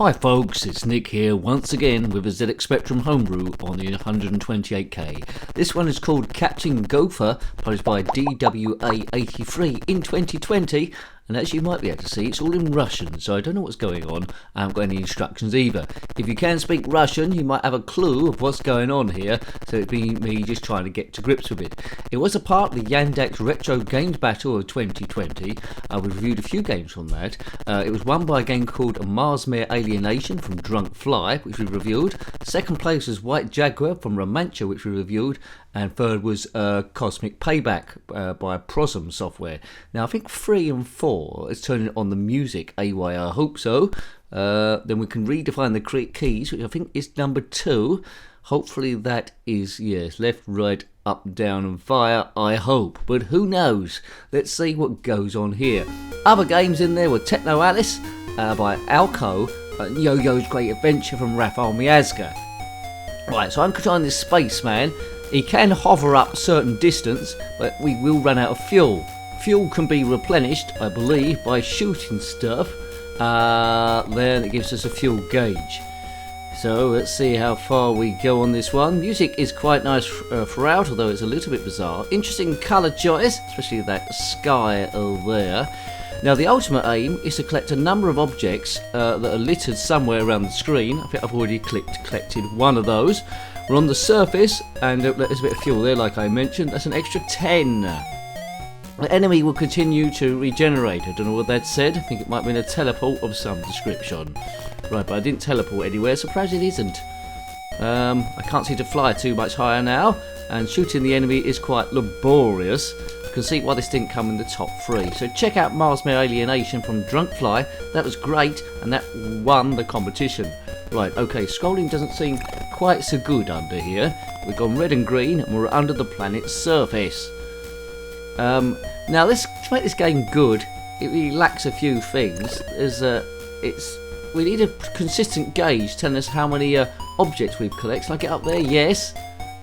Hi folks, it's Nick here once again with a ZxSpectrum Homebrew on the 128K. This one is called Captain Gopher, published by DWA83 in 2020. And as you might be able to see, it's all in Russian, so I don't know what's going on. I haven't got any instructions either. If you can speak Russian, you might have a clue of what's going on here, so it'd be me just trying to get to grips with it. It was a part of the Yandex Retro Games Battle of 2020. We reviewed a few games from that. It was won by a game called Mars Mere Alienation from Drunk Fly, which we reviewed. Second place was White Jaguar from Romancha, which we reviewed. And third was Cosmic Payback by Prosm Software. Now I think 3 and 4 is turning on the music, I hope so. Then we can redefine the keys, which I think is number 2. Hopefully that is, yes, left, right, up, down and fire, I hope. But who knows? Let's see what goes on here. Other games in there were Techno Alice by Alco, Yo-Yo's Great Adventure from Rafał Miazga. Right, so I'm controlling this spaceman. He can hover up a certain distance, but we will run out of fuel. Fuel can be replenished, I believe, by shooting stuff. Then it gives us a fuel gauge. So let's see how far we go on this one. Music is quite nice throughout, although it's a little bit bizarre. Interesting colour choice, especially that sky over there. Now the ultimate aim is to collect a number of objects that are littered somewhere around the screen. I think I've already collected one of those. We're on the surface, and there's a bit of fuel there, like I mentioned. That's an extra 10. The enemy will continue to regenerate. I don't know what that said. I think it might have been a teleport of some description. Right, but I didn't teleport anywhere, so perhaps it isn't. I can't seem to fly too much higher now, and shooting the enemy is quite laborious. You can see why this didn't come in the top 3. So check out Mars Mere Alienation from Drunk Fly. That was great, and that won the competition. Right, okay, scrolling doesn't seem quite so good under here. We've gone red and green, and we're under the planet's surface. Now, to make this game good, it really lacks a few things. We need a consistent gauge telling us how many objects we've collected. Can I get up there? Yes.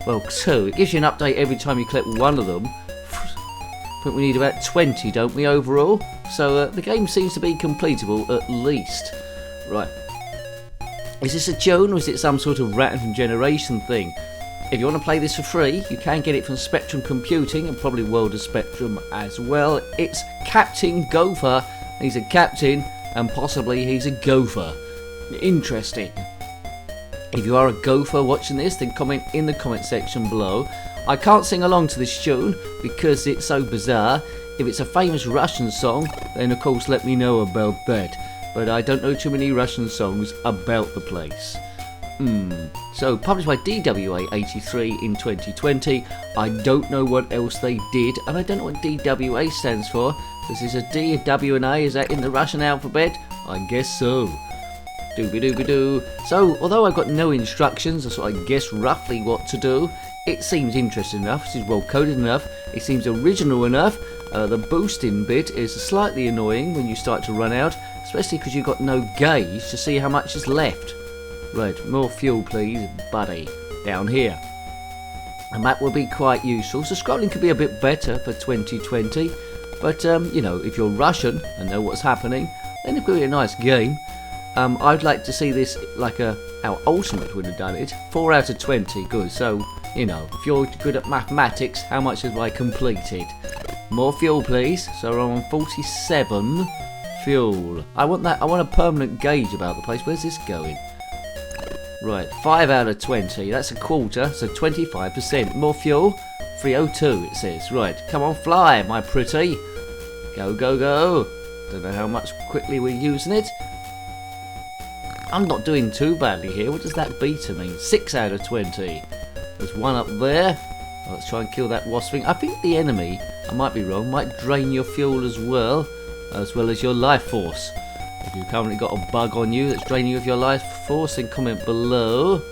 Well, 2. It gives you an update every time you collect one of them. I think we need about 20, don't we, overall? So the game seems to be completable at least. Right. Is this a tune, or is it some sort of random generation thing? If you want to play this for free, you can get it from Spectrum Computing and probably World of Spectrum as well. It's Captain Gopher. He's a captain, and possibly he's a gopher. Interesting. If you are a gopher watching this, then comment in the comment section below. I can't sing along to this tune because it's so bizarre. If it's a famous Russian song, then of course let me know about that. But I don't know too many Russian songs about the place. So, published by DWA83 in 2020. I don't know what else they did, and I don't know what DWA stands for. This is a D, a W and A. Is that in the Russian alphabet? I guess so. Dooby-dooby-doo. So, although I've got no instructions, I sort of guess roughly what to do. It seems interesting enough. This is well coded enough. It seems original enough. The boosting bit is slightly annoying when you start to run out, especially because you've got no gauge to see how much is left. Right, more fuel please, buddy. Down here. A map will be quite useful, so scrolling could be a bit better for 2020. But, you know, if you're Russian and know what's happening, then it could be a nice game. I'd like to see this like our Ultimate would have done it. 4 out of 20, good. So, you know, if you're good at mathematics, how much have I completed? More fuel please. So we're on 47 fuel. I want a permanent gauge about the place. Where's this going? Right, 5 out of 20. That's a quarter, so 25%. More fuel. 302 it says. Right, come on, fly, my pretty. Go, go, go. Don't know how much quickly we're using it. I'm not doing too badly here. What does that beta mean? 6 out of 20. There's one up there. Let's try and kill that wasp thing. I think the enemy, I might be wrong, might drain your fuel as well as your life force. If you've currently got a bug on you that's draining you of your life force, then comment below.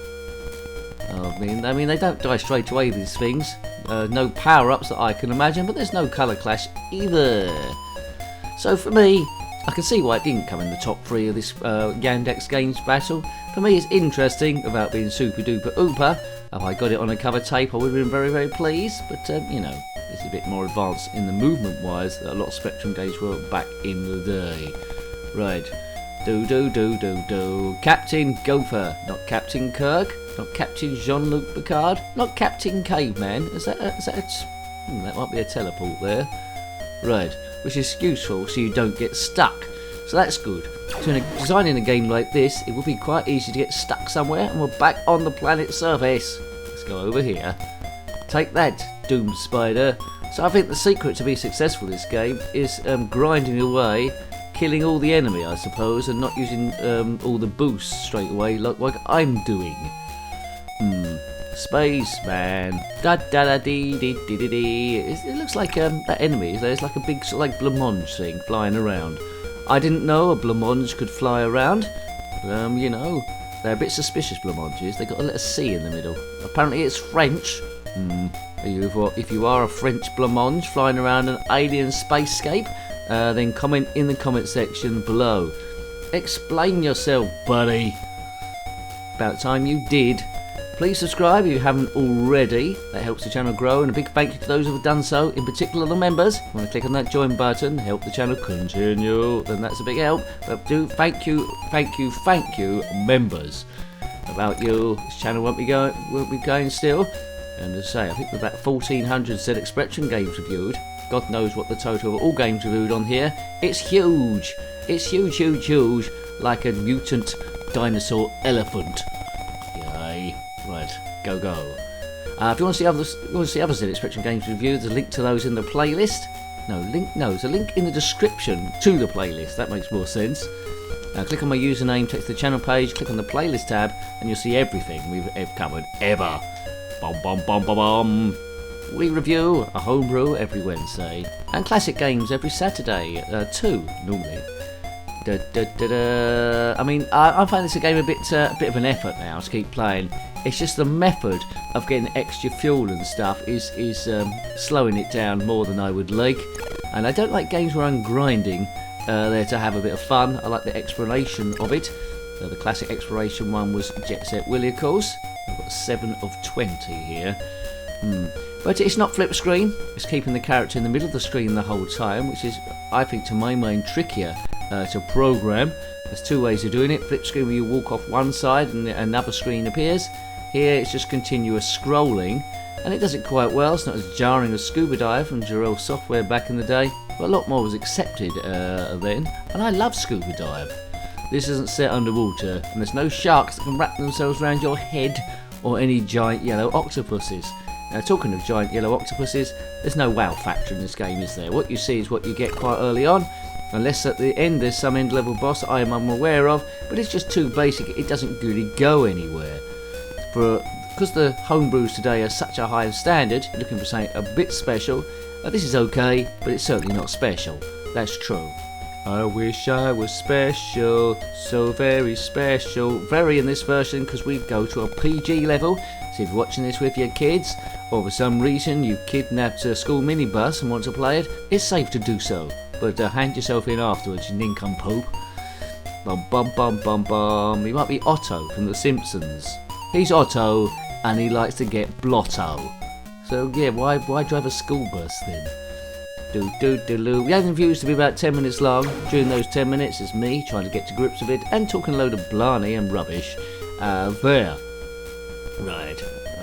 I mean, they don't die straight away, these things. No power-ups that I can imagine, but there's no colour clash either. So for me, I can see why it didn't come in the top 3 of this Yandex Games Battle. For me, it's interesting without being super duper ooper. If I got it on a cover tape, I would have been very, very pleased. But, you know, it's a bit more advanced in the movement-wise that a lot of Spectrum games were back in the day. Right. Do. Captain Gopher, not Captain Kirk, not Captain Jean-Luc Picard, not Captain Caveman. That might be a teleport there. Right, which is useful so you don't get stuck. So that's good. So in designing a game like this, it would be quite easy to get stuck somewhere, and we're back on the planet's surface. Let's go over here. Take that, Doom Spider. So I think the secret to be successful in this game is grinding away, killing all the enemy, I suppose, and not using all the boosts straight away like I'm doing. Spaceman. Da da da dee dee dee dee dee. It looks like that enemy. There's like a big sort of like blancmange thing flying around. I didn't know a blancmange could fly around. You know, they're a bit suspicious, blancmanges. They got a letter C in the middle. Apparently it's French. If you are a French blancmange flying around an alien spacescape, then comment in the comment section below. Explain yourself, buddy. About time you did. Please subscribe if you haven't already. That helps the channel grow, and a big thank you to those who have done so, in particular the members. If you want to click on that join button, help the channel continue, then that's a big help. But do thank you, members. Without you, this channel won't be going still. And as I say, I think with about 1,400 zxspectrum games reviewed, God knows what the total of all games reviewed on here. It's huge. It's huge, like a mutant dinosaur elephant. Yay. Right, go. If you want to see other zxspectrum games reviewed, there's a link to those in the playlist. There's a link in the description to the playlist. That makes more sense. Click on my username, take to the channel page, click on the playlist tab, and you'll see everything we've ever covered, ever. Bom. We review a homebrew every Wednesday, and classic games every Saturday, 2 normally. I mean, I find this a game a bit of an effort now to keep playing. It's just the method of getting extra fuel and stuff is slowing it down more than I would like. And I don't like games where I'm grinding there to have a bit of fun. I like the exploration of it. The classic exploration one was Jet Set Willy, of course. I've got 7 of 20 here. But it's not flip screen. It's keeping the character in the middle of the screen the whole time, which is, I think, to my mind, trickier to program. There's 2 ways of doing it. Flip screen where you walk off one side and another screen appears. Here it's just continuous scrolling, and it does it quite well. It's not as jarring as Scuba Dive from Jarrell Software back in the day, but a lot more was accepted then, and I love Scuba Dive. This isn't set underwater, and there's no sharks that can wrap themselves around your head or any giant yellow octopuses. Now, talking of giant yellow octopuses, there's no wow factor in this game, is there? What you see is what you get quite early on, unless at the end there's some end level boss I am unaware of, but it's just too basic, it doesn't really go anywhere. Because the homebrews today are such a high standard, you're looking for something a bit special, this is okay, but it's certainly not special. That's true. I wish I was special, so very special. Very in this version, because we go to a PG level. So if you're watching this with your kids, or for some reason you kidnapped a school minibus and want to play it, it's safe to do so. But hand yourself in afterwards, you nincompoop. Bum. He might be Otto from The Simpsons. He's Otto, and he likes to get blotto. So yeah, why drive a school bus then? We have reviews to be about 10 minutes long. During those 10 minutes, it's me trying to get to grips with it and talking a load of blarney and rubbish. There. Right.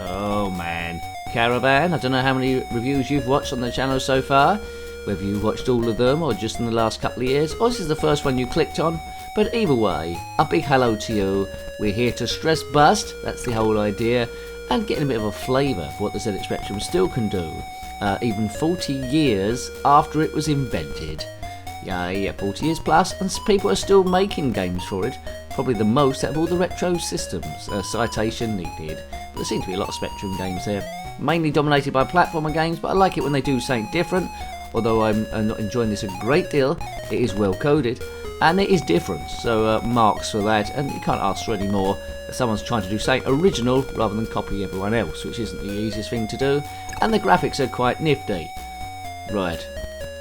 Oh man. Caravan. I don't know how many reviews you've watched on the channel so far. Whether you've watched all of them or just in the last couple of years, or this is the first one you clicked on. But either way, a big hello to you. We're here to stress bust. That's the whole idea. And getting a bit of a flavour for what the zxspectrum still can do. Even 40 years after it was invented. Yeah, 40 years plus, and people are still making games for it. Probably the most out of all the retro systems. Citation needed. But there seem to be a lot of Spectrum games there. Mainly dominated by platformer games, but I like it when they do something different. Although I'm not enjoying this a great deal, it is well coded, and it is different. So marks for that, and you can't ask for any more. Someone's trying to do something original rather than copy everyone else, which isn't the easiest thing to do. And the graphics are quite nifty. Right.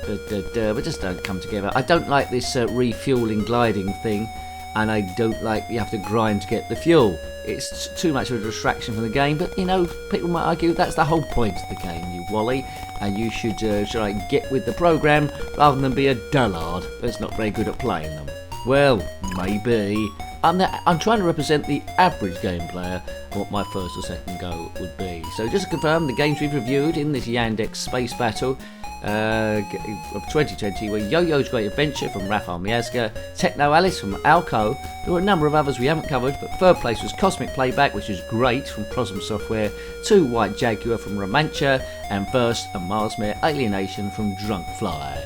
But just don't come together. I don't like this refueling gliding thing, and I don't like you have to grind to get the fuel. It's too much of a distraction from the game, but you know, people might argue that's the whole point of the game, you wally, and you should try and get with the program rather than be a dullard that's not very good at playing them. Well, maybe. I'm trying to represent the average game player, what my first or second go would be. So just to confirm, the games we've reviewed in this Yandex Space Battle of 2020 were Yo-Yo's Great Adventure from Rafael Miazga, Techno Alice from Alco. There were a number of others we haven't covered, but third place was Cosmic Playback, which is great, from Prosm Software, 2 White Jaguar from Romantia, and first a Marsmere Alienation from Drunk Fly.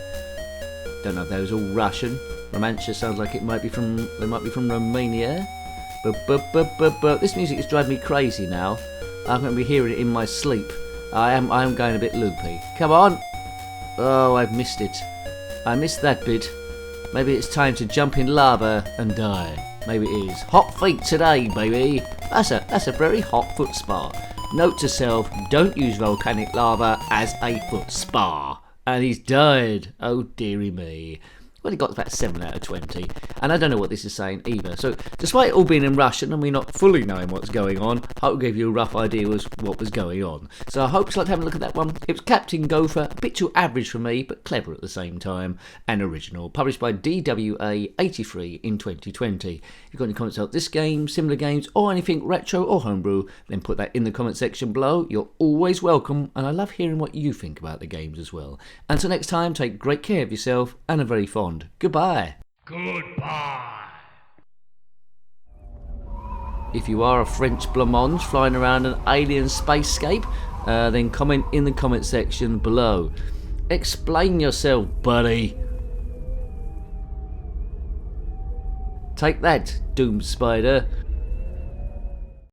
Don't know if that was all Russian. Romantia sounds like they might be from Romania. But this music is driving me crazy now. I'm going to be hearing it in my sleep. I am going a bit loopy. Come on. Oh, I've missed it. I missed that bit. Maybe it's time to jump in lava and die. Maybe it is. Hot feet today, baby. That's a very hot foot spa. Note to self, don't use volcanic lava as a foot spa. And he's died. Oh dearie me. Well, he got about 7 out of 20, and I don't know what this is saying either. So, despite it all being in Russian and me not fully knowing what's going on, I hope I gave you a rough idea of what was going on. So, I hope you like to have a look at that one. It was Captain Gopher, a bit too average for me, but clever at the same time, and original. Published by DWA 83 in 2020. If you've got any comments about this game, similar games, or anything retro or homebrew, then put that in the comment section below. You're always welcome, and I love hearing what you think about the games as well. Until next time, take great care of yourself, and a very fond goodbye. Goodbye. If you are a French blancmange flying around an alien spacescape, then comment in the comment section below. Explain yourself, buddy. Take that, Doom Spider.